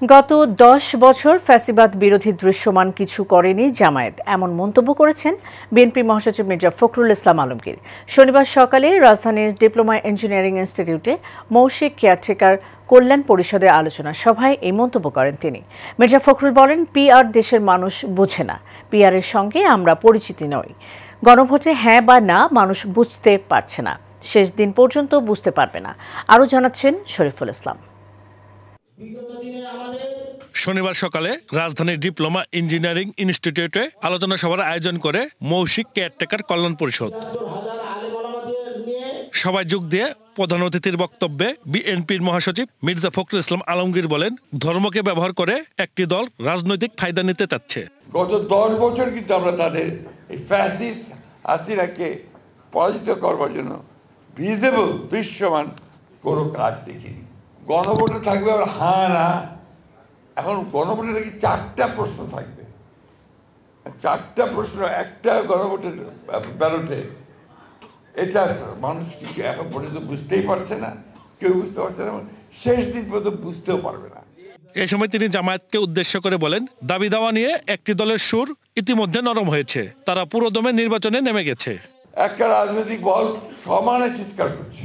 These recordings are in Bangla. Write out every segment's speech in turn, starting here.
গত ১০ বছর ফ্যাসিবাদ বিরোধী দৃশ্যমান কিছু করেনি জামায়াত, এমন মন্তব্য করেছেন বিএনপি মহাসচিব মির্জা ফখরুল ইসলাম আলমগীর। শনিবার সকালে রাজধানীর ডিপ্লোমা ইঞ্জিনিয়ারিং ইনস্টিটিউটে মৌখিক কেয়ারটেকার কল্যাণ পরিষদের আলোচনা সভায় এই মন্তব্য করেন তিনি। মির্জা ফখরুল বলেন, পিআর দেশের মানুষ বোঝে না, পিআরের সঙ্গে আমরা পরিচিতি নই। গণভোটে হ্যাঁ বা না মানুষ বুঝতে পারছে না, শেষ দিন পর্যন্ত বুঝতে পারবে না। আরও জানাচ্ছেন শরীফুল ইসলাম। শনিবার সকালে রাজধানীর ডিপ্লোমা ইঞ্জিনিয়ারিং ইনস্টিটিউটে আলোচনা সভার আয়োজন করে মৌখিক কেয়ারটেকার কল্যাণ পরিষদ। সবাই যোগ দিয়ে প্রধান অতিথির বক্তব্যে বিএনপির মহাসচিব মির্জা ফখরুল ইসলাম আলমগীর বলেন, ধর্মকে ব্যবহার করে একটি দল রাজনৈতিক ফায়দা নিতে চাচ্ছে। গত 10 বছর কিন্তু আমরা তাদের এই ফ্যাসিস্ট হাসিনাকে পরাজিত করবার জন্য ভিজিবল দৃশ্যমান কোনো কাজ দেখিনি। গণভোটে থাকবে আবার হ্যাঁ না। এখন গণভোটে নাকি 4টা প্রশ্ন থাকবে, 4টা প্রশ্ন একটা গণভোটের ব্যালটে। এটা মানুষ কিছু এখন পর্যন্ত বুঝতেই পারছে না, কেউ বুঝতে পারছে না, শেষ দিন পর্যন্ত বুঝতেও পারবে না। এই সময় তিনি জামায়াতকে উদ্দেশ্য করে বলেন, দাবি দাওয়া নিয়ে একটি দলের সুর ইতিমধ্যে নরম হয়েছে, তারা পুরোদমে নির্বাচনে নেমে গেছে। একটা রাজনৈতিক বল সমানে চিৎকার করছে,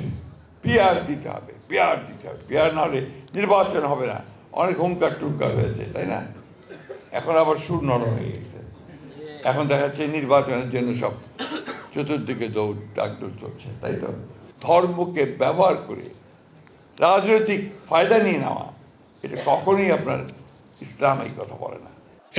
পিআর দিতে হবে, পিআর দিতে হবে, পিআর না হলে নির্বাচন হবে না। অনেক হুঙ্কার টুঙ্কার হয়েছে, তাই না? এখন আবার সুর নরম হয়ে গেছে। এখন দেখা যাচ্ছে নির্বাচনের জন্য সব চতুর্দিকে ডাকদৌড় চলছে, তাই তো? ধর্মকে ব্যবহার করে রাজনৈতিক ফায়দা নিয়ে নেওয়া, এটা কখনোই আপনার ইসলাম এই কথা বলে না।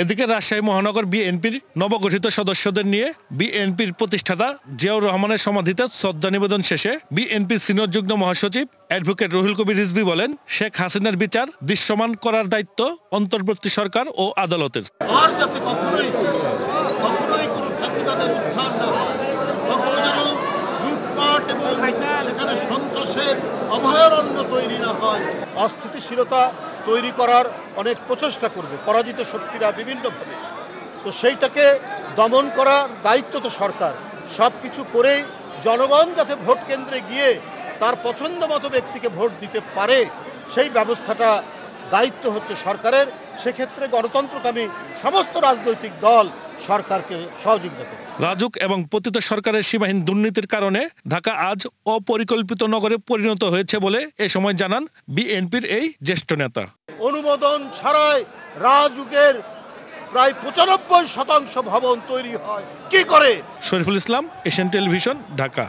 এদিকে রাজশাহী মহানগর বিএনপির নবগঠিত সদস্যদের নিয়ে বিএনপির প্রতিষ্ঠাতা জিয়াউর রহমানের সমাধিতে শ্রদ্ধা নিবেদন শেষে বিএনপির সিনিয়র যুগ্ম মহাসচিব অ্যাডভোকেট রুহুল কবির রিজভী বলেন, শেখ হাসিনার বিচার দৃশ্যমান করার দায়িত্ব অন্তর্বর্তী সরকার ও আদালতের। অভয়ারণ্য তৈরি না হয়, অস্থিতিশীলতা তৈরি করার অনেক প্রচেষ্টা করবে পরাজিত শক্তিরা বিভিন্নভাবে। তো সেইটাকে দমন করার দায়িত্ব তো সরকার। সব কিছু করেই জনগণ যাতে ভোট কেন্দ্রে গিয়ে তার পছন্দ মতো ব্যক্তিকে ভোট দিতে পারে, সেই ব্যবস্থাটা দায়িত্ব হচ্ছে সরকারের। সেক্ষেত্রে গণতন্ত্রকামী সমস্ত রাজনৈতিক দল সরকারকে সহযোগিতা করে। রাজুক এবং পতিত সরকারের সীমাহীন দুর্নীতির কারণে ঢাকা আজ অপরিকল্পিত নগরে পরিণত হয়েছে বলে এ সময় জানান বিএনপির এই জ্যেষ্ঠ নেতা। অনুমোদন ছাড়াই রাজুকের প্রায় 95% ভবন তৈরি হয় কি করে? Shariful Islam, Asian television, Dhaka.